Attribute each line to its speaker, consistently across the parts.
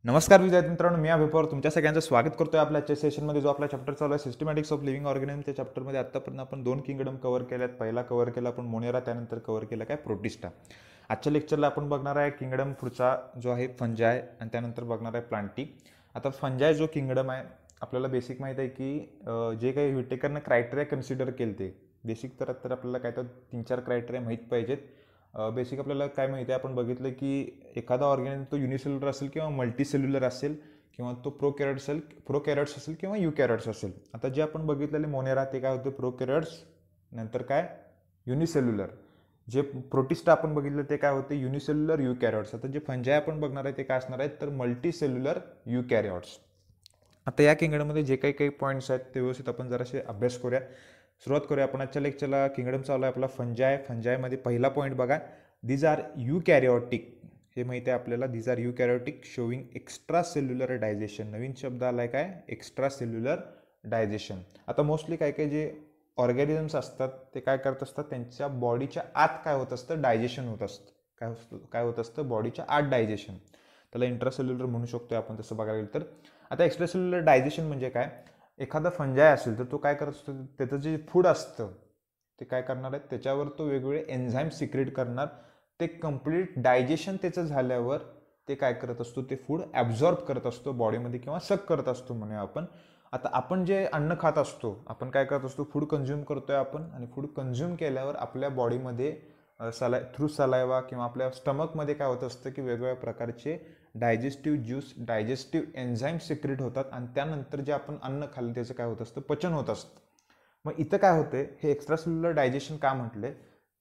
Speaker 1: नमस्कार विद्यार्थी मित्रांनो, मी अभिय पवार तुमच्या सगळ्यांचं स्वागत करतोय आपल्या आजच्या सेशनमध्ये. जो आपला चॅप्टर चालू आहे सिस्टमॅटिक्स ऑफ लिव्हिंग ऑर्गॅनिझम, त्या चॅप्टरमध्ये आतापर्यंत आपण 2 किंगडम कव्हर केल्यात. पहिला कव्हर केला आपण मोनेरा, त्यानंतर कव्हर केला काय प्रोटिस्टा. आजच्या लेक्चरला आपण बघणार आहे किंगडम पुढचा जो आहे फंजाय, आणि त्यानंतर बघणार आहे प्लांटी. आता फंजाय जो किंगडम आहे आपल्याला बेसिक माहीत आहे की जे काही व्हिटेकरनं क्रायटेरिया कन्सिडर केले ते बेसिक तर आपल्याला काय तर 3-4 क्रायटेरिया माहीत पाहिजेत. बेसिक आपल्याला काय माहिती आहे, आपण बघितलं की एखादा ऑर्गॅनिझम तो युनिसेल्युलर असेल किंवा मल्टीसेल्युलर असेल, किंवा तो प्रोकॅरियोट्स असेल किंवा युकॅरियोट्स असेल. आता जे आपण बघितलेले मोनेरा ते काय होते प्रोकॅरियोट्स, नंतर काय युनिसेल्युलर. जे प्रोटिस्टा आपण बघितलं ते काय होते युनिसेल्युलर युकॅरियोट्स. आता जे फंजाय आपण बघणार आहे ते काय असणार आहेत तर मल्टीसेल्युलर युकॅरियोट्स. आता या किंगडममध्ये जे काही पॉईंट्स आहेत ते व्यवस्थित आपण जरासे अभ्यास करूया. सुरुवात करूया आपण आजच्या लेक्चरला. किंगडम चालू आहे आपला फंजाय. फंजायमध्ये पहिला पॉईंट बघा, दीज आर युकॅरियोटिक. हे माहिती आहे आपल्याला, these are eukaryotic showing extra cellular digestion. नवीन शब्द आलाय काय, एक्स्ट्रा सेल्युलर डायजेशन. आता मोस्टली काय जे ऑर्गॅनिझम्स असतात ते काय करत असतात, त्यांच्या बॉडीच्या आत काय होत असतं, डायजेशन होत असतं. काय होत असतं बॉडीच्या आत डायजेशन. त्याला इंट्रासेल्युलर म्हणू शकतो आपण तसं बघायला गेलं तर. आता एक्स्ट्रासेल्युलर डायजेशन म्हणजे काय, एखादा फंजाय असेल तर तो काय करत असतो, त्याचं जे फूड असतं ते काय करणार आहे, त्याच्यावर तो वेगवेगळे एन्झाईम सिक्रेट करणार. ते कम्प्लीट डायजेशन त्याचं झाल्यावर ते काय करत असतो, ते फूड ॲब्झॉर्ब करत असतो बॉडीमध्ये किंवा सक करत असतो म्हणूया आपण. आता आपण जे अन्न खात असतो, आपण काय करत असतो, फूड कंझ्युम करतोय आपण, आणि फूड कंझ्युम केल्यावर आपल्या बॉडीमध्ये थ्रू सलायवा किंवा आपल्या स्टमकमध्ये काय होत असतं की वेगवेगळ्या प्रकारचे digestive juice, digestive enzyme secrete होतात, आणि त्यानंतर जे आपण अन्न खाल्लं त्याचं काय होत असतं, पचन होत असतं. मग इथं काय होते, हे एक्स्ट्रासेल्युलर डायजेशन का म्हटले,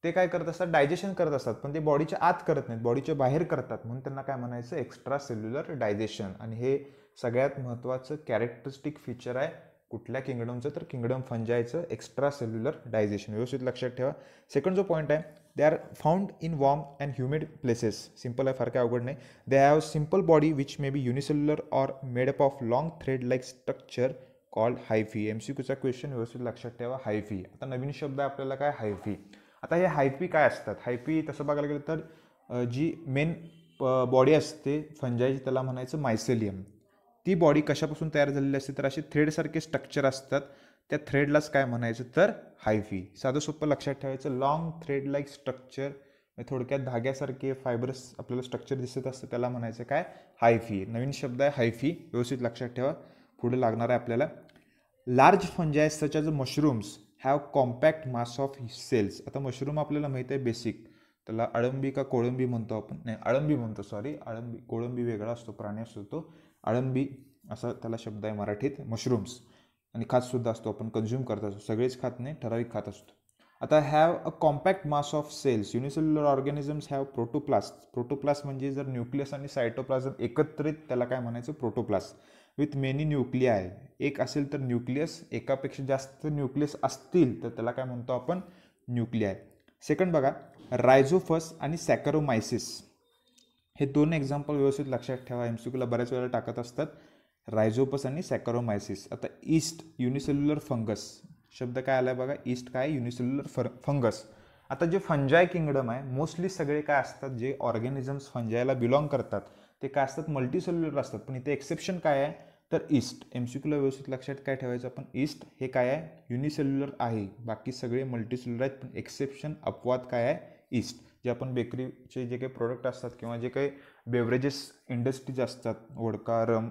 Speaker 1: ते काय करत असतात, डायजेशन करत असतात, पण ते बॉडीच्या आत करत नाहीत, बॉडीच्या बाहेर करतात, म्हणून त्यांना काय म्हणायचं, एक्स्ट्रा सेल्युलर डायजेशन. आणि हे सगळ्यात महत्त्वाचं कॅरेक्टरिस्टिक फीचर आहे कुठल्या किंगडमचं, तर किंगडम फंजायचं एक्स्ट्रा सेल्युलर डायजेशन. व्यवस्थित लक्षात ठेवा. सेकंड जो पॉईंट आहे, they are found in warm and humid places. Simple आहे, फार काय अवघड नाही. They have simple body which may be unicellular or made up of long thread like structure called hyphae. MCQचा क्वेश्चन व्यवस्थित लक्षात ठेवा, हायफी. आता नवीन शब्द आहे आपल्याला काय, हायफी. आता हे हायफी काय असतात, हायफी तसं बघायला गेलं तर जी मेन बॉडी असते फंजायची त्याला म्हणायचं मायसेलियम. ती बॉडी कशापासून तयार झालेली असते, तर असे थ्रेडसारखे स्ट्रक्चर असतात, त्या थ्रेडलाच काय म्हणायचं तर हायफी. साधं सोपं लक्षात ठेवायचं, लॉंग थ्रेड लाईक स्ट्रक्चर, थोडक्यात धाग्यासारखे फायबरस आपल्याला स्ट्रक्चर दिसत असतं, त्याला म्हणायचं काय, हायफी. नवीन शब्द आहे हायफी, व्यवस्थित लक्षात ठेवा, पुढे लागणार आहे आपल्याला. Large fungi such as mushrooms have compact mass of cells. आता मशरूम आपल्याला माहीत आहे बेसिक, त्याला अळंबी का कोळंबी म्हणतो आपण, नाही अळंबी म्हणतो, सॉरी अळंबी, कोळंबी वेगळा असतो, प्राणी असतो तो, अळंबी असा त्याला शब्द आहे मराठीत, मशरूम्स. आणि खातसुद्धा असतो, आपण कंझ्युम करत असतो, सगळेच खात नाही, ठराविक खात असतो. आता have a compact mass of cells. Unicellular organisms have protoplast. Protoplast म्हणजे जर न्यूक्लियस आणि सायटोप्लाझम एकत्रित, त्याला काय म्हणायचं, प्रोटोप्लास्ट. विथ मेनी न्यूक्लियाय, एक असेल तर न्यूक्लियस, एकापेक्षा जास्त न्यूक्लियस असतील तर त्याला काय म्हणतो आपण, न्यूक्लियाय. सेकंड बघा, रायझोफस आणि सॅकरोमायसिस. हे 2 एक्झाम्पल व्यवस्थित लक्षात ठेवा, MCQला बऱ्याच वेळेला टाकत असतात, रायझोपस आणि सॅकरोमायसिस. आता ईस्ट युनिसेल्युलर फंगस, शब्द काय आला बघा, ईस्ट काय, युनिसेल्युलर फंगस. आता जे फंजाय किंगडम आहे, मोस्टली सगळे काय असतात, जे ऑर्गॅनिझम्स फंजायला बिलॉंग करतात ते काय असतात, मल्टीसेल्युलर असतात. पण इथे एक्सेप्शन काय आहे तर ईस्ट. MCQला व्यवस्थित लक्षात काय ठेवायचं आपण, ईस्ट हे काय आहे, युनिसेल्युलर आहे, बाकी सगळे मल्टीसेल्युलर आहेत. पण एक्सेप्शन, अपवाद काय आहे, ईस्ट. जे आपण बेकरीचे जे काही प्रोडक्ट असतात किंवा जे काही बेवरेजेस इंडस्ट्रीज असतात, वोडका, रम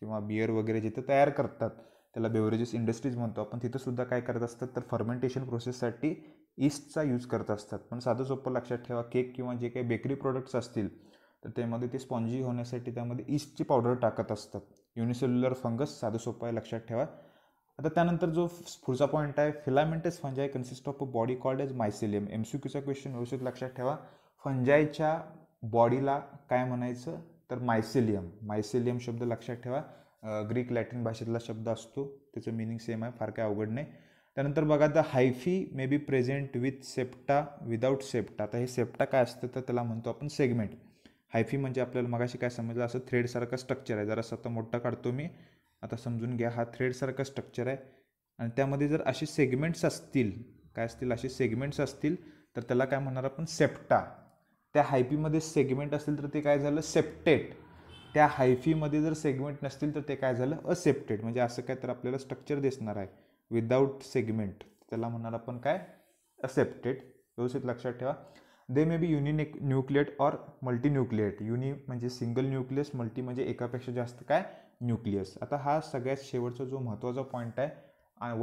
Speaker 1: किंवा बियर वगैरे जिथे तयार करतात त्याला बेवरेजेस इंडस्ट्रीज म्हणतो आपण, तिथं सुद्धा काय करत असतात तर फर्मेंटेशन प्रोसेससाठी ईस्टचा यूज करत असतात. पण साधं सोपं लक्षात ठेवा, केक किंवा जे काही बेकरी प्रोडक्ट्स असतील तर त्यामध्ये ते स्पॉन्जी होण्यासाठी त्यामध्ये ईस्टची पावडर टाकत असतात. युनिसेल्युलर फंगस, साधं सोपं आहे, लक्षात ठेवा. आता त्यानंतर जो पुढचा पॉईंट आहे, filamentous fungi consist of a body called as mycelium. MCQचा क्वेश्चन व्यवस्थित लक्षात ठेवा, फंजायच्या बॉडीला काय म्हणायचं तर मायसेलियम. मायसेलियम शब्द लक्षात ठेवा, ग्रीक लॅटिन भाषेतला शब्द असतो, त्याचं मिनिंग सेम आहे, फार काय अवघड नाही. त्यानंतर बघा, the hyphae may be present with septa without septa. आता हे सेप्टा काय असतं तर त्याला म्हणतो आपण सेगमेंट. हायफी म्हणजे आपल्याला मगाशी काय समजलं, असं थ्रेडसारखं स्ट्रक्चर आहे, जरा स्वतः मोठा काढतो मी, आता समजून घ्या, हा थ्रेडसारखं स्ट्रक्चर आहे, आणि त्यामध्ये जर असे सेगमेंट्स असतील, काय असतील, असे सेगमेंट्स असतील तर त्याला काय म्हणणार आपण, सेप्टा. त्या हायपीमध्ये सेगमेंट असतील तर ते काय झालं, सेप्टेट. त्या हायफीमध्ये जर सेगमेंट नसतील तर ते काय झालं, असेप्टेड. म्हणजे असं काय तर आपल्याला स्ट्रक्चर दिसणार आहे विदाऊट सेगमेंट, त्याला म्हणणार आपण काय, असेप्टेड. व्यवस्थित लक्षात ठेवा. They may be nucleate or multi nucleate. Uni म्हणजे सिंगल न्यूक्लियस, मल्टी म्हणजे एकापेक्षा जास्त काय, न्यूक्लियस. आता हा सगळ्यात शेवटचा जो महत्त्वाचा पॉईंट आहे,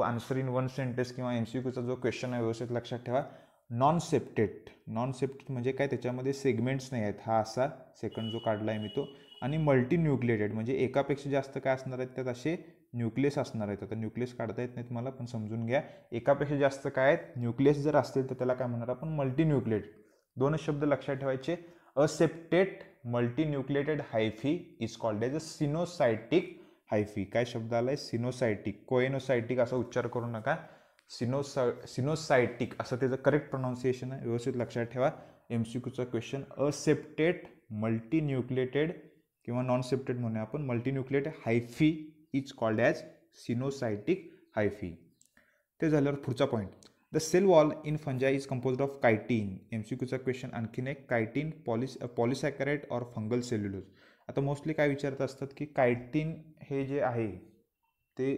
Speaker 1: आन्सर इन वन सेंटेन्स किंवा MCQचा जो क्वेश्चन आहे, व्यवस्थित लक्षात ठेवा. Non septate. नॉन सेप्टेड म्हणजे काय, त्याच्यामध्ये सेगमेंट्स नाही आहेत, हा असा सेकंड जो काढला आहे मी तो. आणि मल्टी न्यूक्लिएटेड म्हणजे एकापेक्षा जास्त काय असणार आहेत, त्यात असे न्यूक्लियस असणार आहेत. आता न्यूक्लियस काढता येत नाहीत मला, पण समजून घ्या. एकापेक्षा जास्त काय आहेत न्यूक्लियस जर असतील तर त्याला काय म्हणणार आपण, मल्टी न्यूक्लिएटेड. दोनच शब्द लक्षात ठेवायचे. Aseptate multi nucleated hyphae is called as a coenocytic hyphae. काय शब्द आलाय, सिनोसायटिक. कोएनोसायटिक असा उच्चार करू नका, सिनोसायटिक असं त्याचं करेक्ट प्रोनाऊन्सिएशन आहे. व्यवस्थित लक्षात ठेवा. MCQचा क्वेश्चन, असेप्टेड मल्टी न्यूक्लिएटेड किंवा नॉन सेप्टेड म्हणूया आपण, multi nucleated hyphae is called as coenocytic hyphae. ते झाल्यावर पुढचा point, the cell wall in fungi is composed of chitin. MCQचा क्वेश्चन आणखीन एक, chitin polysaccharide or fungal cellulose. आता मोस्टली काय विचारत असतात की कायटीन हे जे आहे ते,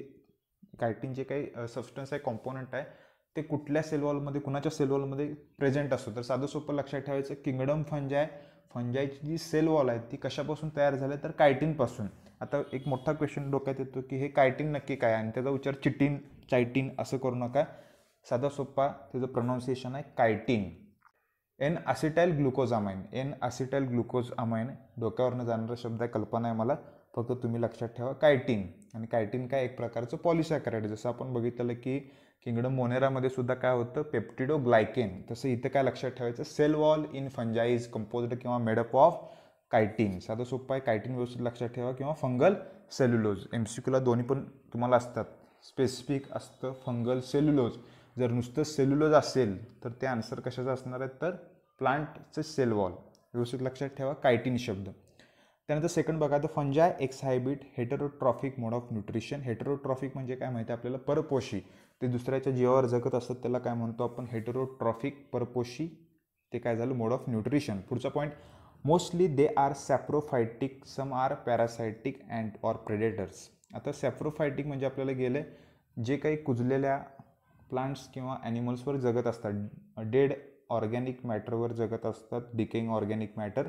Speaker 1: कायटीन जे काही सबस्टन्स आहे, कॉम्पोनंट आहे, ते कुठल्या सेलवॉलमध्ये, कुणाच्या सेलवॉलमध्ये प्रेझेंट असतो. तर साधं सोपं लक्षात ठेवायचं, किंगडम फंजाय, फंजायची जी सेल वॉल आहे ती कशापासून तयार झाली, तर कायटीनपासून. आता एक मोठा क्वेश्चन डोक्यात येतो की हे कायटीन नक्की काय, आणि त्याचा उच्चार चिटीन, चायटीन असं करू नका. साधा सोपा त्याचं प्रोनाऊन्सिएशन आहे कायटीन. एन असिटाइल ग्लुकोजामाइन. एन असिटाइल ग्लुकोजामाइन डोक्यावरनं जाणारा शब्द आहे, कल्पना आहे मला, फक्त तुम्ही लक्षात ठेवा कायटीन. आणि कायटीन काय, एक प्रकारचं पॉलिसॅकॅराइड. जसं आपण बघितलं की किंगडम मोनेरामध्ये सुद्धा काय होतं, पेप्टिडोग्लायकेन. तसं इथं काय लक्षात ठेवायचं, cell wall in fungi is composed किंवा मेडअप ऑफ कायटीन. साधं सोपं आहे, कायटीन व्यवस्थित लक्षात ठेवा, किंवा फंगल सेल्युलोज. MCQला दोन्ही पण तुम्हाला असतात, स्पेसिफिक असतं फंगल सेल्युलोज. जर नुसतं सेल्युलोज असेल तर ते आन्सर कशाचं असणार आहे, तर प्लांटचं सेल वॉल. व्यवस्थित लक्षात ठेवा कायटीन शब्द. त्यानंतर सेकंड बघा, the fungi exhibit heterotrophic mode of nutrition. Heterotrophic म्हणजे काय माहिती आपल्याला, परपोषी. ते दुसऱ्याच्या जीवावर जगत असतात, त्याला काय म्हणतो आपण, हेटेरोट्रॉफिक, परपोषी. ते काय झालं, मोड ऑफ न्यूट्रिशन. पुढचा point, mostly they are saprophytic, some are parasitic and or predators. आता सॅप्रोफायटिक म्हणजे आपल्याला गेले जे काही कुजलेल्या प्लांट्स किंवा ॲनिमल्सवर जगत असतात, डेड ऑर्गॅनिक मॅटरवर जगत असतात, डिकेइंग ऑर्गॅनिक मॅटर,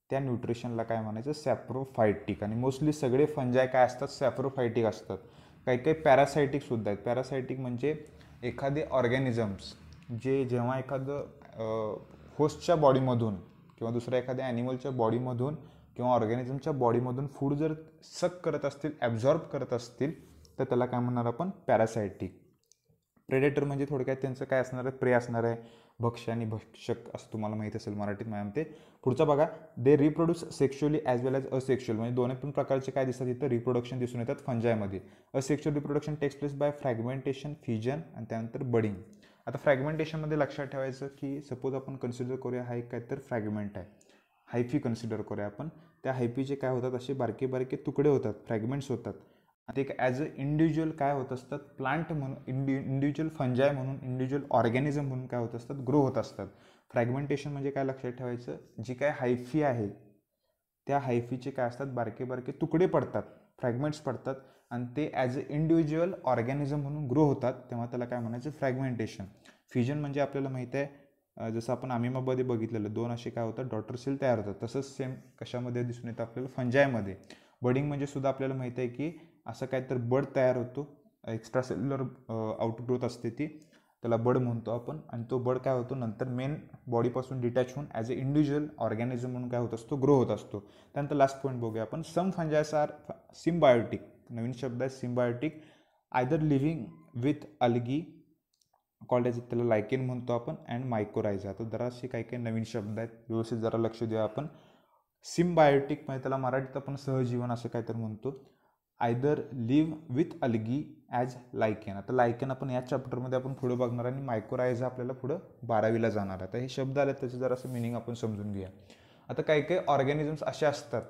Speaker 1: त्या न्यूट्रिशनला काय म्हणायचं, सॅप्रोफायटिक. आणि मोस्टली सगळे फंजाय काय असतात, सॅप्रोफायटिक असतात. काही काही पॅरासायटिक सुद्धा आहेत. पॅरासायटिक म्हणजे एखादे ऑर्गॅनिझम्स जे जेव्हा एखादं होस्टच्या बॉडीमधून किंवा दुसऱ्या एखाद्या ॲनिमलच्या बॉडीमधून किंवा ऑर्गॅनिझमच्या बॉडीमधून फूड जर सक करत असतील, ॲब्झॉर्ब करत असतील, तर त्याला काय म्हणणार आपण, पॅरासायटिक. प्रेडेटर म्हणजे थोडक्यात त्यांचं काय असणार आहे, प्रे असणार आहे, भक्ष्य आणि भक्षक असं तुम्हाला माहीत असेल मराठीत मॅम ते. पुढचा बघा, they reproduce sexually as well as asexual. म्हणजे दोन्ही पण प्रकारचे काय दिसतात इथं, रिप्रोडक्शन दिसून येतात फंजायमध्ये. Asexual reproduction takes place by fragmentation, fusion आणि त्यानंतर बडिंग. आता फ्रॅगमेंटेशनमध्ये लक्षात ठेवायचं की सपोज आपण कन्सिडर करूया हा एक काय तर फ्रॅगमेंट आहे, हायफी कन्सिडर करूया आपण. त्या हायफीचे काय होतात, असे बारके बारके तुकडे होतात, फ्रॅगमेंट्स होतात. ते ॲज अ इंडिव्हिज्युअल काय होत असतात, प्लांट म्हणून, इंडिव्हिज्युअल फंजाय म्हणून, इंडिव्हिज्युअल ऑर्गॅनिझम म्हणून काय होत असतात, ग्रो होत असतात. फ्रॅगमेंटेशन म्हणजे काय लक्षात ठेवायचं, जी काय हायफी आहे त्या हायफीचे काय असतात, बारके बारके तुकडे पडतात, फ्रॅगमेंट्स पडतात, आणि ते ॲज अ इंडिव्हिज्युअल ऑर्गॅनिझम म्हणून ग्रो होतात, तेव्हा त्याला काय म्हणायचं, फ्रॅगमेंटेशन. फ्युजन म्हणजे आपल्याला माहिती आहे, जसं आपण आमिमामध्ये बघितलेलं, दोन असे काय होतात, डॉटर सेल तयार होतात. तसंच सेम कशामध्ये दिसून येतं आपल्याला, फंजायमध्ये. बडिंग म्हणजे सुद्धा आपल्याला माहिती आहे की असं काय तर बड तयार होतो, एक्स्ट्रा सेल्युलर आउटग्रोथ असते ती, त्याला बड म्हणतो आपण. आणि तो बड काय होतो, नंतर मेन बॉडीपासून डिटॅच होऊन ॲज अ इंडिव्हिज्युअल ऑर्गॅनिझम म्हणून काय होत असतो, ग्रो होत असतो. त्यानंतर लास्ट पॉईंट बघूया आपण, सम फंजायस आर सिम्बायोटिक. नवीन शब्द आहे symbiotic, either living with algae called as, त्याला लायकेन म्हणतो आपण, अँड मायकोरायझा. आता जरासे काही काही नवीन शब्द आहेत, व्यवस्थित जरा लक्ष देऊया आपण. सिम्बायोटिक म्हणजे त्याला मराठीत आपण सहजीवन असं काय तर म्हणतो. Either live with algae as lichen. आता लायकेन आपण या चॅप्टरमध्ये आपण पुढे बघणार, आणि मायकोरायझा आपल्याला पुढं 12वीला जाणार आहे. आता हे शब्द आले त्याचं जरासं मिनिंग आपण समजून घेऊया. आता काही काही ऑर्गॅनिझम्स असे असतात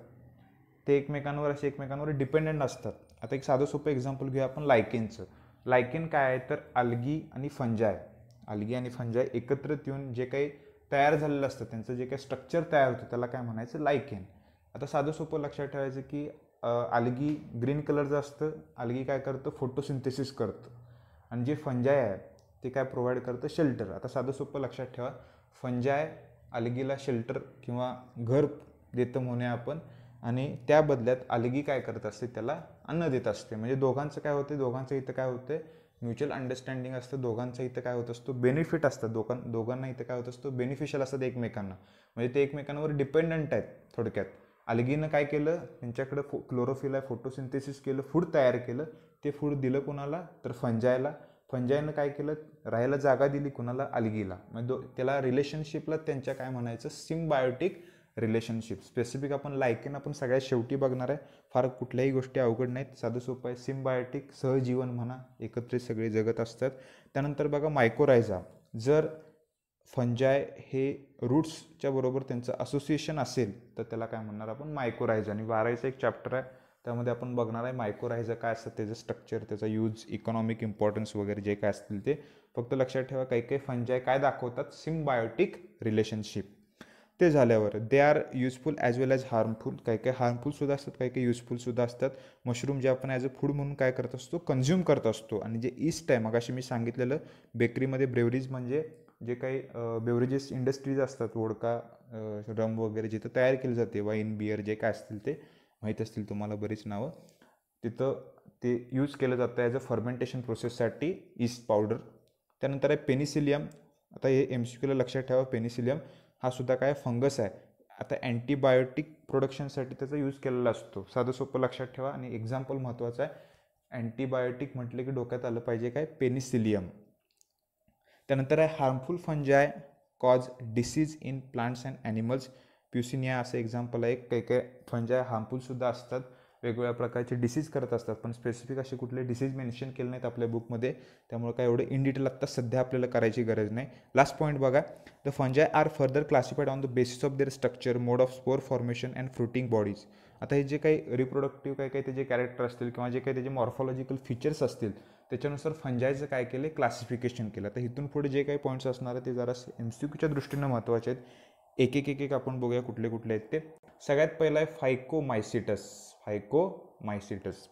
Speaker 1: ते एकमेकांवर डिपेंडंट असतात. आता एक साधं सोपं एक्झाम्पल घेऊया आपण लायकेनचं. लायकेन काय आहे, तर अल्गी आणि फंजाय एकत्रित येऊन जे काही तयार झालेलं असतं, त्यांचं जे काही स्ट्रक्चर तयार होतं त्याला काय म्हणायचं, लायकेन. आता साधं सोपं लक्षात ठेवायचं की आलगी ग्रीन कलरचं असतं. आलगी काय करतं, फोटोसिंथेसिस करतं. आणि जे फंजाय आहे ते काय प्रोव्हाइड करतं, शेल्टर. आता साधं सोपं लक्षात ठेवा, फंजाय आलगीला शेल्टर किंवा घर देतं म्हणूया आपण, आणि त्या बदल्यात आलगी काय करत असते, त्याला अन्न देत असते. म्हणजे दोघांचं काय होते, दोघांचं इथं काय होतं, म्युच्युअल अंडरस्टँडिंग असतं. दोघांचं इथं काय होत असतो, बेनिफिट असतं. दोघांना इथं काय होत असतो, बेनिफिशियल असतात एकमेकांना. म्हणजे ते एकमेकांवर डिपेंडंट आहेत थोडक्यात. आलगीनं काय केलं, त्यांच्याकडं क्लोरोफिल आहे, फोटोसिंथेसिस केलं, फूड तयार केलं. ते फूड दिलं कुणाला, तर फंजायला. फंजायनं काय केलं, राहायला जागा दिली कुणाला, आलगीला. म्हणजे त्याला रिलेशनशिपला त्यांच्या काय म्हणायचं, सिम्बायोटिक रिलेशनशिप. स्पेसिफिक आपण लायकेन आपण सगळ्यात शेवटी बघणार आहे. फार कुठल्याही गोष्टी अवघड नाहीत, साधं सोपं आहे. सिम्बायोटिक सहजीवन म्हणा, एकत्रित सगळे जगत असतात. त्यानंतर बघा मायकोरायझा. जर फंजाय हे रूट्सच्या बरोबर त्यांचं असोसिएशन असेल तर त्याला काय म्हणणार आपण, मायकोरायझा. आणि 12चं एक चॅप्टर आहे, त्यामध्ये आपण बघणार आहे मायकोरायझा काय असतं, त्याचं स्ट्रक्चर, त्याचा यूज, इकॉनॉमिक इम्पॉर्टन्स वगैरे जे काय असतील ते. फक्त लक्षात ठेवा, काही काही फंजाय काय दाखवतात, सिम्बायोटिक रिलेशनशिप. ते झाल्यावर they are useful as well as harmful. काही काही हार्मफुलसुद्धा असतात, काही काही युजफुलसुद्धा असतात. मशरूम जे आपण ॲज अ फूड म्हणून काय करत असतो, कन्झ्युम करत असतो. आणि जे ईस्ट आहे, मगाशी मी सांगितलेलं बेकरीमध्ये ब्रेवरीज म्हणजे जे काही बेवरेजेस इंडस्ट्रीज असतात, वोडका, रम वगैरे जिथं तयार केली जाते, वाईन, बियर जे काय असतील ते माहीत असतील तुम्हाला बरीच नावं, तिथं ते यूज केलं जातं ॲज अ फर्मेंटेशन प्रोसेससाठी ईस्ट पावडर. त्यानंतर आहे पेनिसिलियम. आता हे MCQला लक्षात ठेवा, पेनिसिलियम हा सुद्धा काय फंगस आहे. आता अँटीबायोटिक प्रोडक्शनसाठी त्याचा यूज केलेला असतो. साधं सोपं लक्षात ठेवा. आणि एक्झाम्पल महत्त्वाचं आहे, अँटीबायोटिक म्हटलं की डोक्यात आलं पाहिजे काय, पेनिसिलियम. त्यानंतर आहे harmful fungi cause disease in plants and animals. Puccinia असं एक्झाम्पल आहे. काही काही फंजाय हार्मफुलसुद्धा असतात, वेगवेगळ्या प्रकारचे डिसीज करत असतात, पण स्पेसिफिक असे कुठले डिसीज मेन्शन केले नाहीत आपल्या बुकमध्ये, त्यामुळे काय एवढं इन डिटेल आत्ता सध्या आपल्याला करायची गरज नाही. लास्ट पॉईंट बघा, the fungi are further classified on the basis of their structure, mode of spore formation and fruiting bodies. आता हे जे काही रिप्रोडक्टिव्ह काही काही त्याचे कॅरेक्टर असतील किंवा जे काही त्याचे मॉर्फॉलॉजिकल फीचर्स असतील, त्याच्यानुसार फंजायचं काय केलं, क्लासिफिकेशन केलं. तर इथून पुढे जे काही पॉईंट्स असणार आहे ते जरा MCQच्या दृष्टीनं महत्त्वाचे आहेत. एक आपण बघूया कुठले कुठले आहेत ते. सगळ्यात पहिला आहे फायकोमायसिटस.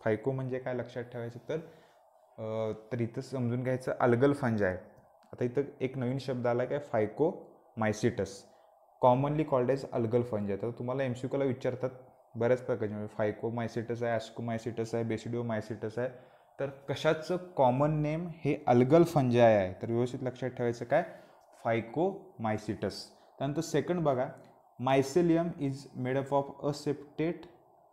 Speaker 1: फायको म्हणजे काय लक्षात ठेवायचं, तर इथं समजून घ्यायचं अल्गल फंजाय. आता इथं एक नवीन शब्द आला काय, phycomycetes, commonly called as algal fungi. तर तुम्हाला MCQला विचारतात बऱ्याच प्रकारचे, म्हणजे फायकोमायसिटस आहे, ॲस्कोमायसिटस आहे, बेसिडिओमायसिटस आहे. तर कशाचं कॉमन नेम हे अल्गल फंजाय आहे. तर व्यवस्थित लक्षात ठेवायचं काय, फायकोमायसिटस. त्यानंतर सेकंड बघा, mycelium is made up of aseptate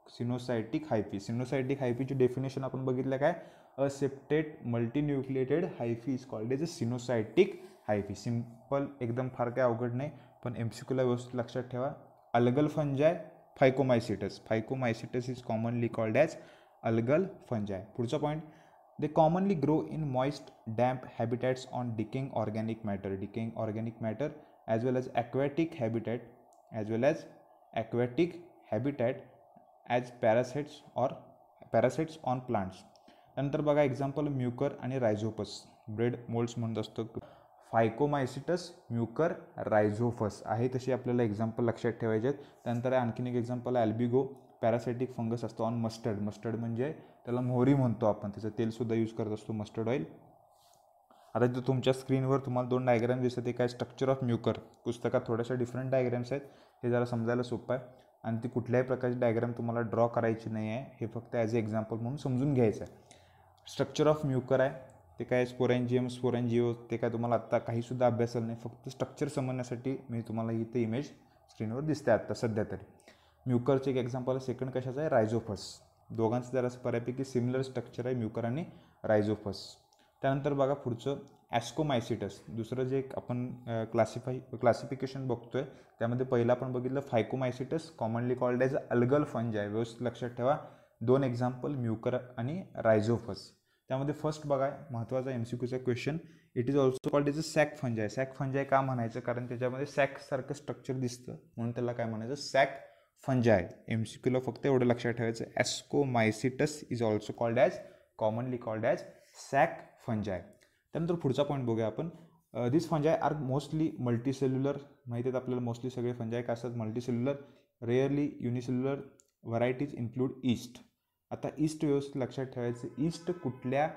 Speaker 1: coenocytic hyphae. Coenocytic हायफीची डेफिनेशन आपण बघितलं काय, aseptate multinucleated hyphae is called as a coenocytic hyphae. Simple एकदम, फार काय अवघड नाही, पण MCQला व्यवस्थित लक्षात ठेवा. Algal fungi phycomycetes is commonly called as algal fungi. पुढचा point, they commonly grow in moist damp habitats on decaying organic matter as well as aquatic habitat as parasites on plants. नंतर बघा एक्झाम्पल, म्युकर आणि रायझोपस, bread moulds म्हणत असतो. फायकोमायसिटस, Mucor, रायझोफस आहे तशी आपल्याला example लक्षात ठेवायचे आहेत. त्यानंतर आणखीन एक एक्झाम्पल आहे अल्बिगो, पॅरासायटिक फंगस असतो ऑन मस्टर्ड म्हणजे त्याला मोहरी म्हणतो आपण, त्याचं तेलसुद्धा यूज करत असतो, मस्टर्ड ऑइल. आता इथं तुमच्या स्क्रीनवर तुम्हाला 2 डायग्राम दिसत आहे, काय स्ट्रक्चर ऑफ म्युकर. पुस्तकात थोड्याशा डिफरंट डायग्राम्स आहेत, हे जरा समजायला सोपं आहे. आणि ती कुठल्याही प्रकारची डायग्राम तुम्हाला ड्रॉ करायची नाही आहे, हे फक्त ॲज अ एक्झाम्पल म्हणून समजून घ्यायचं आहे. स्ट्रक्चर ऑफ म्युकर आहे ते काय, स्पोरॅन्जिओ, ते काय तुम्हाला आत्ता काहीसुद्धा अभ्यास नाही, फक्त स्ट्रक्चर समजण्यासाठी मी तुम्हाला इथे इमेज स्क्रीनवर दिसते आत्ता सध्या तरी. म्युकरचे एक एक्झाम्पल. सेकंड कशाचं आहे, रायझोफस. दोघांचं जरा बऱ्यापैकी सिमिलर स्ट्रक्चर आहे, म्युकर आणि रायझोफस. त्यानंतर बघा पुढचं, ॲस्कोमायसिटस. दुसरं जे आपण क्लासिफिकेशन बघतोय त्यामध्ये पहिलं आपण बघितलं phycomycetes, commonly called as algal fungi. व्यवस्थित लक्षात ठेवा, 2 एक्झाम्पल, म्युकर आणि रायझोफस. त्यामध्ये फर्स्ट बघा, महत्त्वाचा MCQचा question, it is also called as a sac fungi. Sac fungi का म्हणायचं, कारण त्याच्यामध्ये सॅकसारखं स्ट्रक्चर दिसतं म्हणून त्याला काय म्हणायचं, सॅक फंजाय. MCQला फक्त एवढं लक्षात ठेवायचं, ascomycetes is also commonly called as sac fungi. त्यानंतर पुढचा पॉईंट बघूया आपण, this fungi are mostly multicellular. माहिती आहेत आपल्याला मोस्टली सगळे फंजाय काय असतात, multicellular. Rarely unicellular varieties include yeast. आता ईस्ट व्यवस्थित लक्षात ठेवायचं, ईस्ट कुठल्या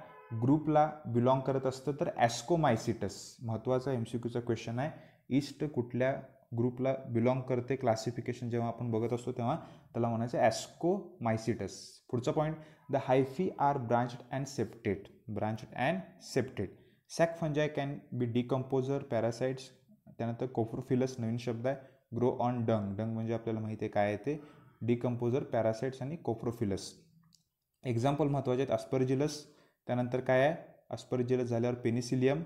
Speaker 1: ग्रुपला बिलॉंग करत असतं तर ॲस्कोमायसिटस. महत्त्वाचा MCQचा क्वेश्चन आहे, ईस्ट कुठल्या ग्रुपला बिलॉंग करते क्लासिफिकेशन जेव्हा आपण बघत असतो तेव्हा त्याला म्हणायचं ॲस्कोमायसिटस. पुढचा point, the hyphae are branched and septate. Branched and septate. Sac fungi can be decomposer, parasites. त्यानंतर कोप्रोफिलस नवीन शब्द आहे, ग्रो ऑन डंग. डंग म्हणजे आपल्याला माहिती आहे काय आहे ते, डिकम्पोजर, पॅरासाइट्स आणि कोप्रोफिलस. एक्झाम्पल महत्त्वाचे आहेत, अस्परजिलस. त्यानंतर काय आहे, अस्परजिलस झाल्यावर पेनिसिलियम,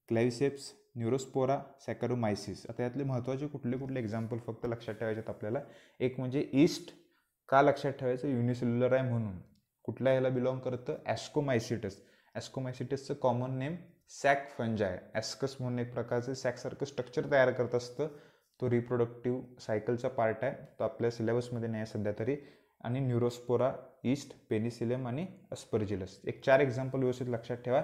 Speaker 1: क्लॅव्हिसेप्स, न्यूरोस्पोरा, सॅकॅरोमायसिस. आता यातले महत्त्वाचे कुठले कुठले एक्झाम्पल फक्त लक्षात ठेवायचे आहेत आपल्याला. एक म्हणजे ईस्ट, का लक्षात ठेवायचं, युनिसेल्युलर आहे म्हणून. कुठल्या ह्याला बिलॉंग करतं, ॲस्कोमायसिटस. ॲस्कोमायसिटसचं कॉमन नेम सॅक फंजाय. ॲस्कस म्हणून एक प्रकारचं सॅकसारखं स्ट्रक्चर तयार करत असतं, तो रिप्रोडक्टिव्ह सायकलचा पार्ट आहे, तो आपल्या सिलेबसमध्ये नाही सध्या तरी. आणि न्यूरोस्पोरा, ईस्ट, पेनिसिलियम आणि अस्परजिलस. एक 4 एक्झाम्पल व्यवस्थित लक्षात ठेवा,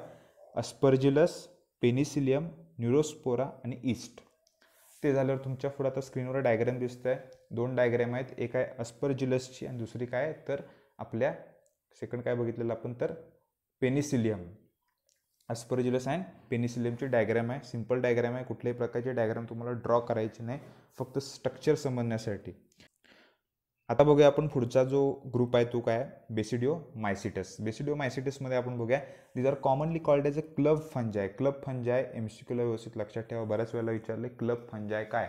Speaker 1: अस्परजिलस, पेनिसिलियम, न्यूरोस्पोरा आणि ईस्ट. ते झाल्यावर तुमच्या पुढे आता स्क्रीनवर डायग्रॅम दिसत आहे, 2 डायग्रॅम आहेत, एक आहे अस्परजिलसची आणि दुसरी काय तर आपल्या सेकंड काय बघितलेलं आपण तर पेनिसिलियम. अस्परजिलस अँड पेनिसिलियमची डायग्रॅम आहे, सिंपल डायग्रॅम आहे, कुठल्याही प्रकारची डायग्रॅम तुम्हाला ड्रॉ करायची नाही, फक्त स्ट्रक्चर समजण्यासाठी. आता बघूया आपण पुढचा जो ग्रुप आहे तो काय, बेसिडिओमायसिटस. बेसिडिओमायसिटसमध्ये आपण बघूया, these are commonly called as a club fungi. Club fungi MCQला व्यवस्थित लक्षात ठेवा, बऱ्याच वेळेला विचारले क्लब फंजाय काय.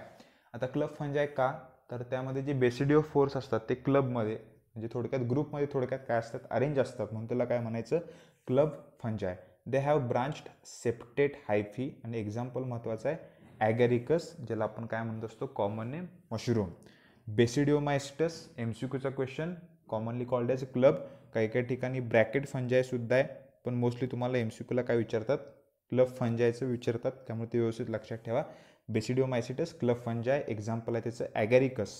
Speaker 1: आता क्लब फंजाय का, तर त्यामध्ये जे बेसिडिओ फोर्स असतात ते क्लबमध्ये म्हणजे थोडक्यात ग्रुपमध्ये थोडक्यात काय असतात, अरेंज असतात, म्हणून त्याला काय म्हणायचं, club fungi. They have branched septate hyphae. आणि एक्झाम्पल महत्त्वाचं आहे ॲगॅरिकस, ज्याला आपण काय म्हणत असतो, कॉमन नेम मशरूम. बेसिडिओमायसिटस MCQचा question, commonly called as club. काही काही ठिकाणी ब्रॅकेट फंजाय सुद्धा आहे, पण मोस्टली तुम्हाला MCQला काय विचारतात, क्लब फंजायचं विचारतात, त्यामुळे ते व्यवस्थित लक्षात ठेवा. बेसिडिओमायसिटस, क्लब फंजाय. एक्झाम्पल आहे त्याचं ॲगॅरिकस.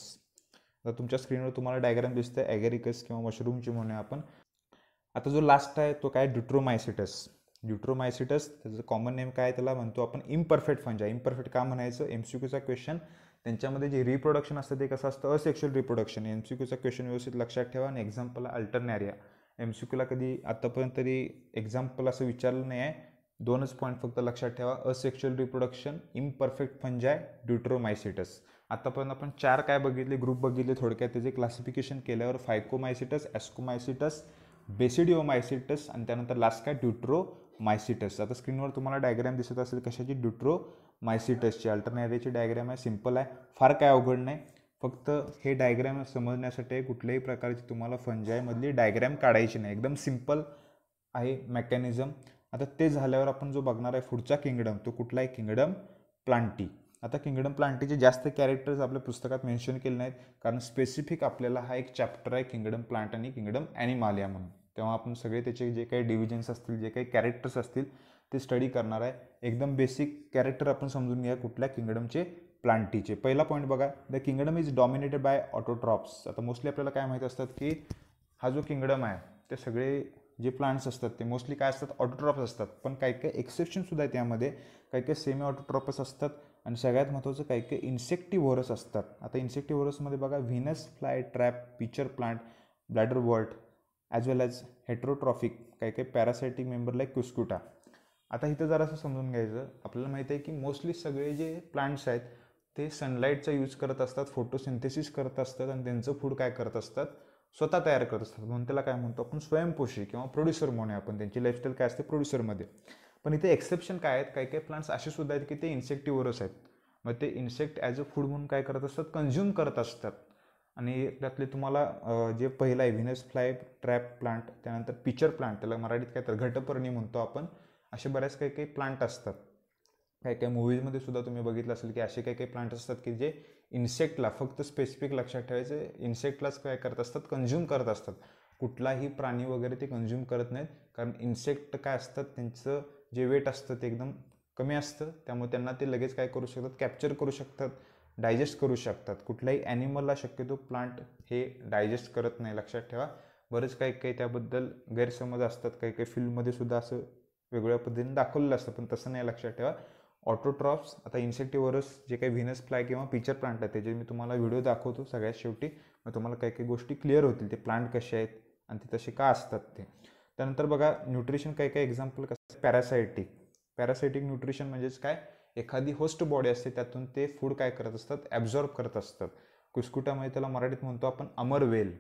Speaker 1: आता तुमच्या स्क्रीनवर तुम्हाला डायग्राम दिसतं आहे ॲगॅरिकस किंवा मशरूमची म्हणूया आपण. आता जो लास्ट आहे तो काय, ड्युट्रोमायसिटस. ड्युट्रोमायसिटस त्याचं कॉमन नेम काय, त्याला म्हणतो आपण इम्परफेक्ट फंजाय. इम्परफेक्ट का म्हणायचं, MCQचा क्वेश्चन. त्यांच्यामध्ये जे रिप्रोडक्शन असतं ते कसं असतं, असेक्शुअल रिप्रोडक्शन. MCQचा क्वेश्चन व्यवस्थित लक्षात ठेवा. आणि एक्झाम्पल अल्टरनॅरिया. MCQला कधी आतापर्यंत तरी एक्झाम्पल असं विचारलं नाही आहे, 2च पॉईंट फक्त लक्षात ठेवा, असेक्शुअल रिप्रोडक्शन, इम्परफेक्ट फंजाय, ड्युट्रोमायसिटस. आतापर्यंत आपण 4 काय बघितले, ग्रुप बघितले, थोडक्यात त्याचे क्लासिफिकेशन केल्यावर फायकोमायसिटस, ॲस्कोमायसिटस, बेसिडिओमायसिटस आणि त्यानंतर लास्ट काय, ड्युट्रोमायसिटस. आता स्क्रीनवर तुम्हाला डायग्राम दिसत असेल कशाची, ड्युट्रोमायसिटसची. अल्टरनॅरियाची डायग्राम आहे, सिंपल आहे, फार काय अवघड नाही. फक्त हे डायग्राम समजण्यासाठी कुठल्याही प्रकारची तुम्हाला फंजायमधली डायग्राम काढायची नाही, एकदम सिंपल आहे मेकॅनिझम. आता ते झाल्यावर आपण जो बघणार आहे पुढचा किंगडम, तो कुठला आहे, किंगडम प्लांटी. आता किंगडम प्लांटीचे जास्त कॅरेक्टर्स आपल्या पुस्तकात मेन्शन केले नाहीत, कारण स्पेसिफिक आपल्याला हा एक चॅप्टर आहे किंगडम प्लांट आणि किंगडम ॲनिमालिया म्हणून. तेव्हा आपण सगळे त्याचे जे काही डिव्हिजन्स असतील, जे काही कॅरेक्टर्स असतील ते स्टडी करणार आहे. एकदम बेसिक कॅरेक्टर आपण समजून घ्या कुठल्या, किंगडमचे, प्लांटीचे. पहिला पॉईंट बघा, the kingdom is dominated by autotrophs. आता मोस्टली आपल्याला काय माहीत असतात की हा जो किंगडम आहे ते सगळे जे प्लांट्स असतात ते मोस्टली काय असतात, ऑटोट्रॉप्स असतात. पण काही काही एक्सेप्शनसुद्धा आहे त्यामध्ये, काही काही सेमी ऑटोट्रॉपस असतात आणि सगळ्यात महत्त्वाचं काही काही इन्सेक्टिव्होरस असतात. आता इन्सेक्टिव्होरसमध्ये बघा, Venus fly trap, pitcher plant, bladder wort, as well as heterotrophic, काही काही पॅरासायटिक मेंबर लाईक कुस्कुटा. आता इथं जरा असं समजून घ्यायचं, आपल्याला माहिती आहे की मोस्टली सगळे जे प्लांट्स आहेत ते सनलाईटचा यूज करत असतात, फोटोसिंथेसिस करत असतात आणि त्यांचं फूड काय करत असतात, स्वतः तयार करत असतात. म्हणून त्याला काय म्हणतो आपण, स्वयंपोषी किंवा प्रोड्युसर म्हणूया आपण. त्यांची लाईफस्टाईल काय असते, प्रोड्युसरमध्ये. पण इथे एक्सेप्शन काय आहेत, काही काही प्लांट्स असे सुद्धा आहेत की ते इन्सेक्टिव्होरस आहेत. मग ते इन्सेक्ट ॲज अ फूड म्हणून काय करत असतात, कन्झ्युम करत असतात. आणि त्यातले तुम्हाला जे पहिलं आहे व्हीनस फ्लाय ट्रॅप प्लांट, त्यानंतर पिचर प्लांट, त्याला मराठीत काय तर घटपर्णी म्हणतो आपण. असे बऱ्याच काही काही प्लांट असतात. काही काही मूवीजमध्ये सुद्धा तुम्ही बघितलं असेल की असे काही काही प्लांट असतात की जे इन्सेक्टला, फक्त स्पेसिफिक लक्षात ठेवायचं, इन्सेक्टलाच काय करत असतात, कन्झ्युम करत असतात. कुठलाही प्राणी वगैरे ते कन्झ्युम करत नाहीत, कारण इन्सेक्ट काय असतात, त्यांचं जे वेट असतं ते एकदम कमी असतं, त्यामुळे त्यांना ते लगेच काय करू शकतात, कॅप्चर करू शकतात, डायजेस्ट करू शकतात. कुठल्याही ॲनिमलला शक्यतो प्लांट हे डायजेस्ट करत नाही, लक्षात ठेवा. बरेच काही काही त्याबद्दल गैरसमज असतात, काही काही फिल्ममध्ये सुद्धा असं वेगवेगळ्या पद्धतीने दाखवलेलं असतं, पण तसं नाही, लक्षात ठेवा. ऑटोट्रॉफ्स, आता इन्सेक्टिव्हरस जे काही व्हीनस फ्लाय किंवा पिचर प्लांट आहे त्याचे मी तुम्हाला व्हिडिओ दाखवतो सगळ्यात शेवटी, मग तुम्हाला काही काही गोष्टी क्लिअर होतील ते प्लांट कसे आहेत आणि ते तसे का असतात ते. त्यानंतर बघा न्यूट्रिशन काही काही एक्झाम्पल कसं पॅरासायटिक न्यूट्रिशन म्हणजेच काय, एखादी होस्ट बॉडी असते त्यातून ते फूड काय करत असतात, ॲब्झॉर्ब करत असतात. कुस्कुटामध्ये त्याला मराठीत म्हणतो आपण अमरवेल.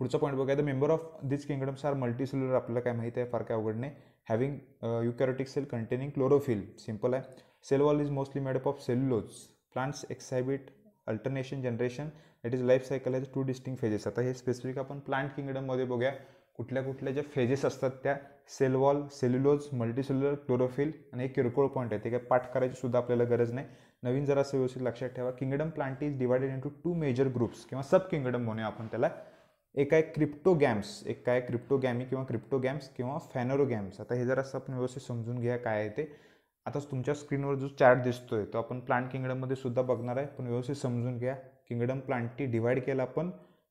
Speaker 1: पुढचा पॉईंट बघा, the member of this kingdoms are multicellular, आपल्याला काय माहिती आहे फार काय अवघड नाही. Having eukaryotic cell containing chlorophyll, simple आहे. Cell wall is mostly made up of cellulose. Plants exhibit alternation generation, that is life cycle has 2 distinct phases. आता हे स्पेसिफिक आपण प्लांट किंगडममध्ये बघूया कुठल्या कुठल्या ज्या फेजेस असतात त्या, cell wall, cellulose, multicellular, chlorophyll. आणि एक किरकोळ पॉईंट आहे ते काय पाठ करायची सुद्धा आपल्याला गरज नाही, नवीन जरा असं व्यवस्थित लक्षात ठेवा. Kingdom plant is divided into 2 major groups किंवा सब किंगडम म्हणूया आपण त्याला. एक आहे क्रिप्टोगॅम्स, एक काय क्रिप्टोगॅमी किंवा क्रिप्टोगॅम्स किंवा फॅनोरोगॅम्स. आता हे जरा असं आपण व्यवस्थित समजून घ्या काय आहे ते. आता तुमच्या स्क्रीनवर जो चार्ट दिसतोय तो आपण प्लांट किंगडममध्ये सुद्धा बघणार आहे, पण व्यवस्थित समजून घ्या. किंगडम प्लांटची डिवाइड केला आपण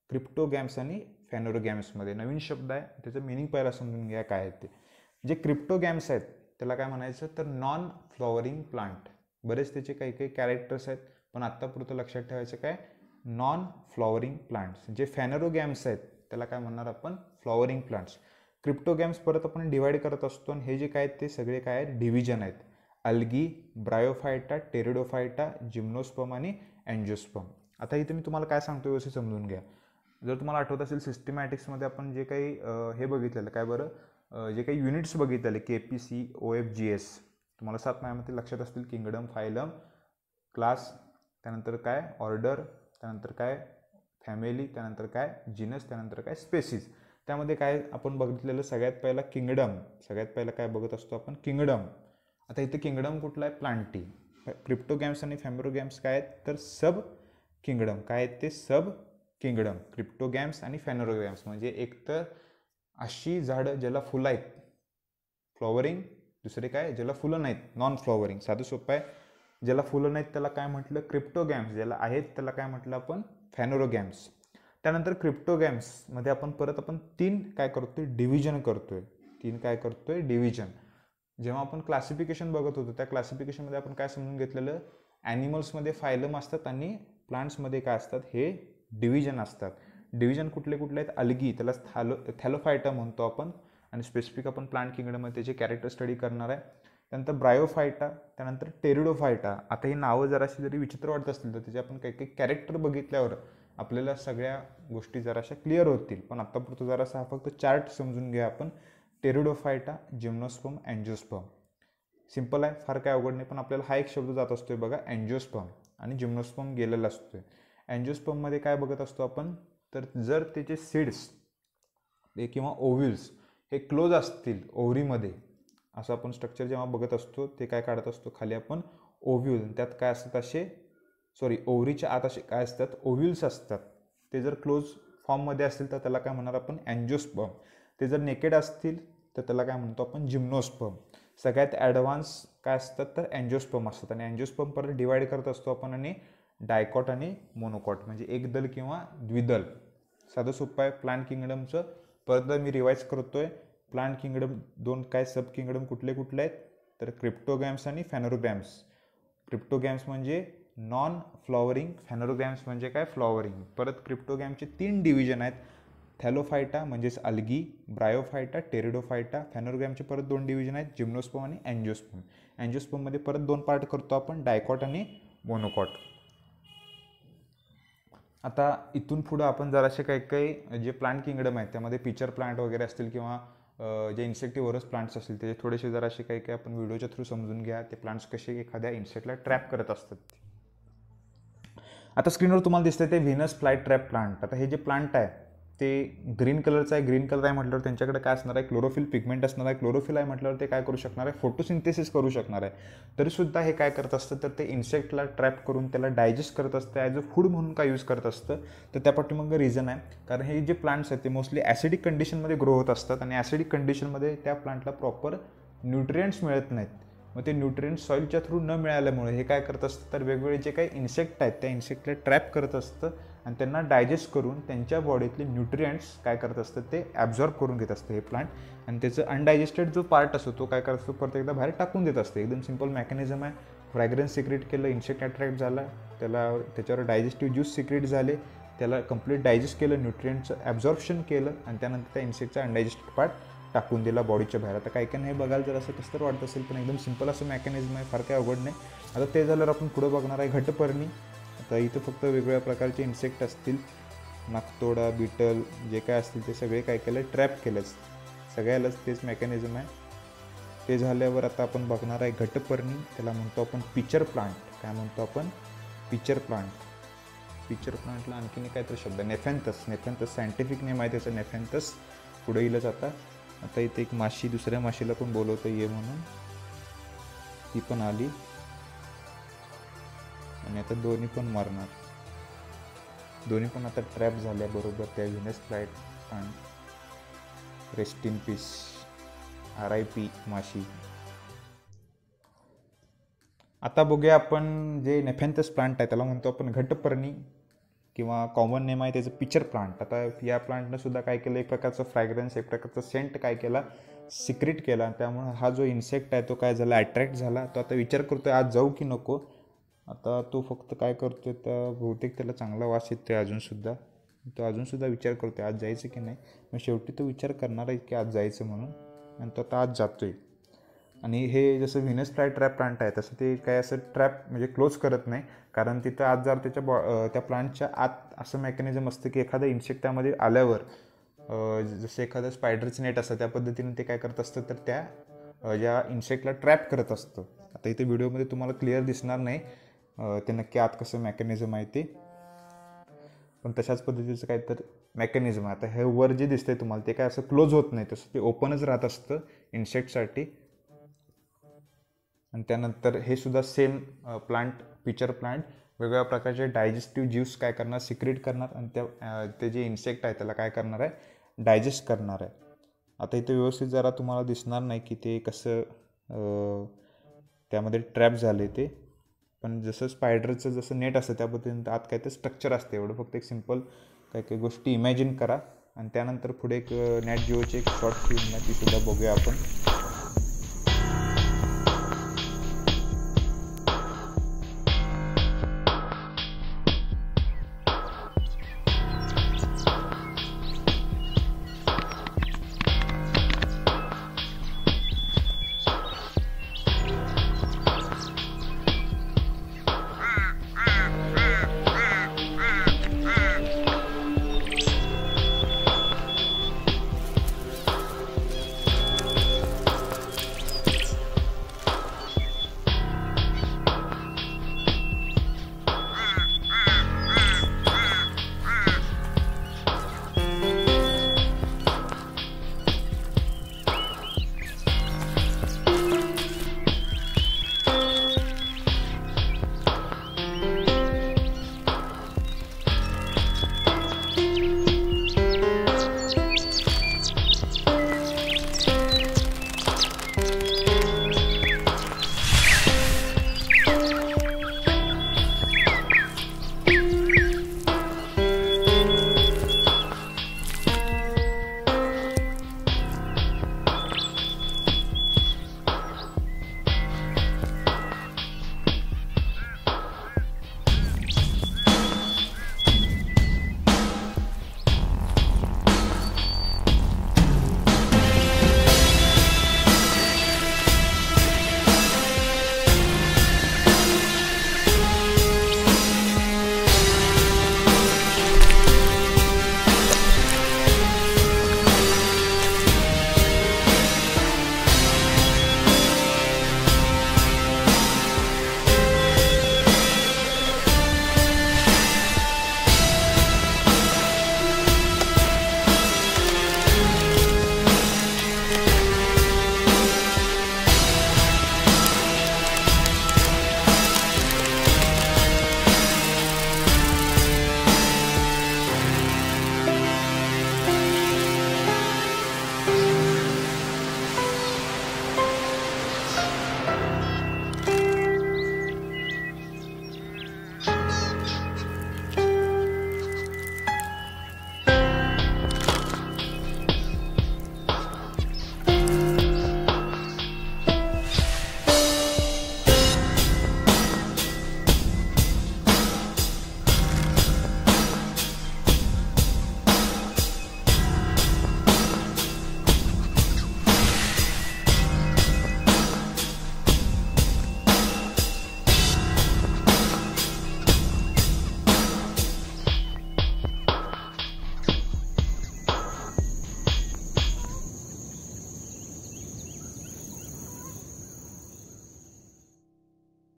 Speaker 1: क्रिप्टोगॅम्स आणि फॅनोरोगॅम्समध्ये. नवीन शब्द आहे, त्याचं मिनिंग पहिला समजून घ्या काय आहे ते. जे क्रिप्टोगॅम्स आहेत त्याला काय म्हणायचं तर नॉन फ्लॉवरिंग प्लांट. बरेच त्याचे काही काही कॅरेक्टर्स आहेत, पण आत्तापुरतं लक्षात ठेवायचं काय, नॉन फ्लॉवरिंग प्लांट्स. जे फॅनोरोगॅम्स आहेत त्याला काय म्हणणार आपण, फ्लॉवरिंग प्लांट्स. क्रिप्टोगॅम्स परत आपण डिवाइड करत असतो आणि हे जे काय आहेत ते सगळे काय आहेत, डिव्हिजन आहेत. अल्गी, ब्रायोफायटा, टेरिडोफायटा, जिम्नोस्पर्म आणि अँजिओस्पर्म. आता इथे मी तुम्हाला काय सांगतो व्यवस्थित समजून घ्या. जर तुम्हाला आठवत असेल सिस्टमॅटिक्समध्ये आपण जे काही हे बघितलेलं काय बरं, जे काही युनिट्स बघितलेले KPC, OFGS, तुम्हाला 7 महिन्यामध्ये लक्षात असतील. किंगडम, फायलम, क्लास, त्यानंतर काय ऑर्डर, त्यानंतर काय फॅमिली, त्यानंतर काय जिनस, त्यानंतर काय स्पेसीज. त्यामध्ये काय आपण बघितलेलं सगळ्यात पहिला किंगडम, सगळ्यात पहिला काय बघत असतो आपण, किंगडम. आता इथे किंगडम कुठला आहे, प्लांटी. क्रिप्टोगॅम्स आणि फॅनोरोगॅम्स काय आहेत तर सब किंगडम. काय आहेत ते सब किंगडम, क्रिप्टोगॅम्स आणि फॅनोरोगॅम्स. म्हणजे एक तर अशी झाडं ज्याला फुलं आहेत फ्लॉवरिंग, दुसरे काय ज्याला फुलं नाहीत नॉन फ्लॉवरिंग. साधं सोपं आहे, ज्याला फुलं नाहीत त्याला काय म्हटलं, क्रिप्टोगॅम्स. ज्याला आहेत त्याला काय म्हटलं आपण, फॅनोरोगॅम्स. त्यानंतर क्रिप्टोगॅम्समध्ये आपण परत 3 काय करतोय, डिव्हिजन करतोय. 3 काय करतोय, डिव्हिजन. जेव्हा आपण क्लासिफिकेशन बघत होतो त्या क्लासिफिकेशनमध्ये आपण काय समजून घेतलेलं, ॲनिमल्समध्ये फायलम असतात आणि प्लांट्समध्ये काय असतात, हे डिव्हिजन असतात. डिव्हिजन कुठले कुठले आहेत, अल्गी, त्याला थॅलोफायटा म्हणतो आपण. आणि स्पेसिफिक आपण प्लांट किंगडममध्ये त्याचे कॅरेक्टर स्टडी करणार आहे. त्यानंतर ब्रायोफायटा, त्यानंतर टेरिडोफायटा. आता ही नावं जराशी जरी विचित्र वाटत असतील तर त्याचे आपण काही काही कॅरेक्टर बघितल्यावर आपल्याला सगळ्या गोष्टी जराशा क्लिअर होतील. पण आत्तापुरतं जरासा हा फक्त चार्ट समजून घ्या आपण. Pteridophyta, gymnosperm, angiosperm. सिम्पल आहे, फार काय अवघड नाही, पण आपल्याला हा एक शब्द जात असतोय बघा, अँजिओस्पर्म. आणि जिम्नोस्पर्म गेलेला असतोय. अँजिओस्पर्ममध्ये काय बघत असतो आपण तर जर त्याचे सीड्स किंवा ओव्ह्यूल्स हे क्लोज असतील ओव्हरीमध्ये, असं आपण स्ट्रक्चर जेव्हा बघत असतो ते काय काढत असतो खाली आपण, ओव्ह्यूल. त्यात काय असतात असे, ओव्हरीच्या आत असे काय असतात, ओव्ह्यूल्स असतात. ते जर क्लोज फॉर्ममध्ये असतील तर त्याला काय म्हणणार आपण, अँजिओस्पर्म. ते जर नेकेड असतील तर त्याला काय म्हणतो आपण, जिम्नोस्पर्म. सगळ्यात ॲडव्हान्स काय असतात तर अँजिओस्पर्म असतात. आणि अँजिओस्पर्म परत डिवाइड करत असतो आपण आणि डायकॉट आणि मोनोकॉट, म्हणजे एक दल किंवा द्विदल. साधं सोपं आहे प्लांट किंगडमचं. परत मी रिवाईज करतोय, प्लांट किंगडम 2 काय सब किंगडम कुठले कुठले आहेत तर क्रिप्टोगॅम्स आणि फॅनोरोगॅम्स. क्रिप्टोगॅम्स म्हणजे नॉन फ्लॉवरिंग, फॅनोरोगॅम्स म्हणजे काय फ्लॉवरिंग. परत क्रिप्टोगॅमचे 3 डिव्हिजन आहेत, थॅलोफायटा म्हणजेच अल्गी, ब्रायोफायटा, टेरिडोफायटा. फॅनोरोगॅमचे परत 2 डिव्हिजन आहेत, जिम्नोस्पर्म आणि अँजिओस्पर्म. अँजिओस्पर्ममध्ये परत 2 पार्ट करतो आपण, डायकॉट आणि मोनोकॉट. आता इथून पुढं आपण जरासे काही काही जे प्लांट किंगडम आहेत त्यामध्ये पिचर प्लांट वगैरे असतील किंवा जे इन्सेक्टिव्हरस प्लांट्स असतील त्याचे थोडेसे जरासे काही काही आपण व्हिडिओच्या थ्रू समजून घ्या. ते प्लांट्स कसे एखाद्या इन्सेक्टला ट्रॅप करत असतात. आता स्क्रीनवर तुम्हाला दिसतंय ते व्हीनस फ्लाय ट्रॅप प्लांट. आता हे जे प्लांट आहे ते ग्रीन कलरचं आहे. ग्रीन कलर आहे म्हटल्यावर त्यांच्याकडे काय असणार आहे, क्लोरोफिल पिगमेंट असणार आहे. क्लोरोफिल आहे म्हटल्यावर ते काय करू शकणार आहे, फोटोसिंथेसिस करू शकणार आहे. तरीसुद्धा हे काय करत असतं तर ते इन्सेक्टला ट्रॅप करून त्याला डायजेस्ट करत असतं, ॲज अ फूड म्हणून काय यूज करत असतं. तर त्या पाठीमागं रिझन आहे, कारण हे जे प्लांट्स आहेत ते मोस्टली ॲसिडिक कंडिशनमध्ये ग्रो होत असतात आणि ॲसिडिक कंडिशनमध्ये त्या प्लांटला प्रॉपर न्यूट्रिएंट्स मिळत नाहीत. मग ते न्यूट्रिएंट्स सॉईलच्या थ्रू न मिळाल्यामुळे हे काय करत असतं तर वेगवेगळे जे काही इन्सेक्ट आहेत त्या इन्सेक्टला ट्रॅप करत असतं आणि त्यांना डायजेस्ट करून त्यांच्या बॉडीतले न्यूट्रिएंट्स काय करत असतं ते ॲब्झॉर्ब करून घेत असतं हे प्लांट, आणि त्याचं अनडायजेस्टेड जो पार्ट असतो तो काय करत असतो परत एकदा बाहेर टाकून देत असतं. एकदम सिम्पल मेकॅनिझम आहे. फ्रॅग्रन्स सिक्रेट केलं, इन्सेक्ट अट्रॅक्ट झाला, त्याच्यावर डायजेस्टिव्ह ज्यूस सिक्रेट झाले, त्याला कंप्लीट डायजेस्ट केलं, न्यूट्रिएंटचं ॲब्झॉर्प्शन केलं आणि त्यानंतर त्या इन्सेक्टचा अनडायजेस्टेड पार्ट टाकून दिला बॉडीच्या बाहेर. आता काही काही नाही बघायला जर असं कसं तर वाटत असेल, पण एकदम सिम्पल असं मेकॅनिझम आहे, फार काही अवघड नाही. आता ते झाल्यावर आपण पुढं बघणार आहे घटपर्णी. आता इथं फक्त वेगवेगळ्या प्रकारचे इन्सेक्ट असतील, नाकतोडा, बिटल जे काय असतील ते सगळे काय केलं ट्रॅप केलंच, सगळ्यालाच तेच मेकॅनिझम आहे. ते झाल्यावर आता आपण बघणार आहे घटपर्णी. त्याला म्हणतो आपण पिचर प्लांट. काय म्हणतो आपण? Pitcher plant. पिचर प्लांटला आणखीन काहीतरी शब्द नेफॅन्थस. नेफॅन्थस सायंटिफिक नेम आहे त्याचं, नेफॅन्थस. पुढे येईलच आता. आता इथे एक माशी दुसऱ्या माशीला पण बोलवतं ये म्हणून, ती पण आली आणि आता दोन्ही पण मरणार. दोन्ही पण आता ट्रॅप झाल्या बरोबर त्या Venus plant. Rest in peace, RIP माशी. आता बघूया आपण जे नेफॅन्थस प्लांट आहे त्याला म्हणतो आपण घटपर्णी किंवा कॉमन नेम आहे त्याचं पिचर प्लांट. आता या प्लांटनं सुद्धा काय केलं, एक प्रकारचं फ्रॅग्रन्स, एक प्रकारचं सेंट काय केला, सिक्रेट केला. त्यामुळे हा जो इन्सेक्ट आहे तो काय झाला, अट्रॅक्ट झाला. तो आता विचार करतोय आज जाऊ की नको. आता तो फक्त काय करतोय, तर बहुतेक त्याला चांगला वास येतोय अजूनसुद्धा. तो अजूनसुद्धा विचार करतोय आज जायचं की नाही. मग शेवटी तो विचार करणार आहे की आज जायचं म्हणून, आणि तो आता आज जातोय. आणि हे जसं व्हीनस ट्रॅप प्लांट आहे तसं ते काय असं ट्रॅप म्हणजे क्लोज करत नाही, कारण तिथं आज जर त्या प्लांटच्या आत असं मेकॅनिझम असतं की एखादा इन्सेक्ट त्यामध्ये आल्यावर जसं एखादं स्पायडरचं नेट असतं त्या पद्धतीने ते काय करत असतं तर त्या ज्या इन्सेक्टला ट्रॅप करत असतं. आता इथे व्हिडिओमध्ये तुम्हाला क्लिअर दिसणार नाही ते नक्की आत कसं मेकॅनिझम आहे ते, पण तशाच पद्धतीचं काय तर मेकॅनिझम आहे. आता हे वर जे दिसतंय तुम्हाला ते काय असं क्लोज होत नाही, तसं ते ओपनच राहत असतं इन्सेक्टसाठी. आणि त्यानंतर हे सुद्धा सेम प्लांट, पिचर प्लांट वेगवेगळ्या प्रकारचे डायजेस्टिव्ह ज्यूस काय करणार, सिक्रेट करणार आणि ते जे इन्सेक्ट आहे त्याला काय करणार आहे, डायजेस्ट करणार आहे. आता इथे व्यवस्थित जरा तुम्हाला दिसणार नाही की ते कसं त्यामध्ये ट्रॅप झाले ते, पण जसं स्पायडरचं जसं नेट असतं त्या पद्धतीने आत काय ते स्ट्रक्चर असते. एवढं फक्त एक सिम्पल काही गोष्टी इमॅजिन करा आणि त्यानंतर पुढे एक नॅट जिओची एक शॉर्ट फिल्म आहे ती सुद्धा बघूया आपण.